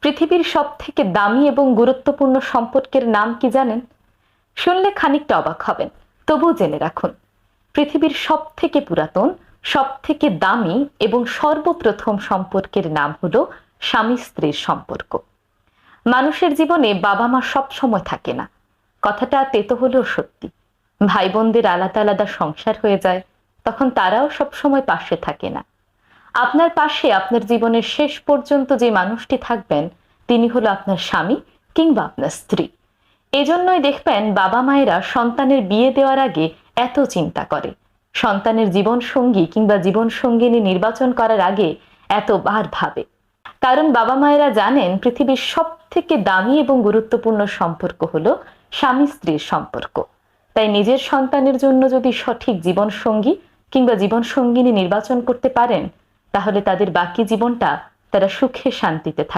পৃথিবীর সবথেকে দামি এবং গুরুত্বপূর্ণ সম্পর্কের নাম কি জানেন? শুনলে খানিকটা অবাক হবেন, তবুও জেনে রাখুন। পৃথিবীর সবথেকে পুরাতন, সবথেকে দামি এবং সর্বপ্রথম সম্পর্কের নাম হলো স্বামী স্ত্রীর সম্পর্ক। মানুষের জীবনে বাবা মা সব সময় থাকে না, কথাটা তেতো হলেও সত্যি। ভাই বোনদের আলাদা আলাদা সংসার হয়ে যায়, তখন তারাও সব সময় পাশে থাকে না। আপনার পাশে আপনার জীবনের শেষ পর্যন্ত যে মানুষটি থাকবেন, তিনি হলো আপনার স্বামী কিংবা আপনার স্ত্রী। এজন্যই দেখবেন বাবা মায়েরা সন্তানের বিয়ে দেওয়ার আগে এত চিন্তা করে, সন্তানের জীবন সঙ্গী কিংবা জীবন সঙ্গিনী নির্বাচন করার আগে এতবার ভাবে। কারণ বাবা মায়েরা জানেন পৃথিবীর সব থেকে দামি এবং গুরুত্বপূর্ণ সম্পর্ক হলো স্বামী স্ত্রীর সম্পর্ক। তাই নিজের সন্তানের জন্য যদি সঠিক জীবন সঙ্গী কিংবা জীবন সঙ্গিনী নির্বাচন করতে পারেন, তাহলে তাদের বাকি জীবনটা তারা সুখে শান্তিতে থাকবে।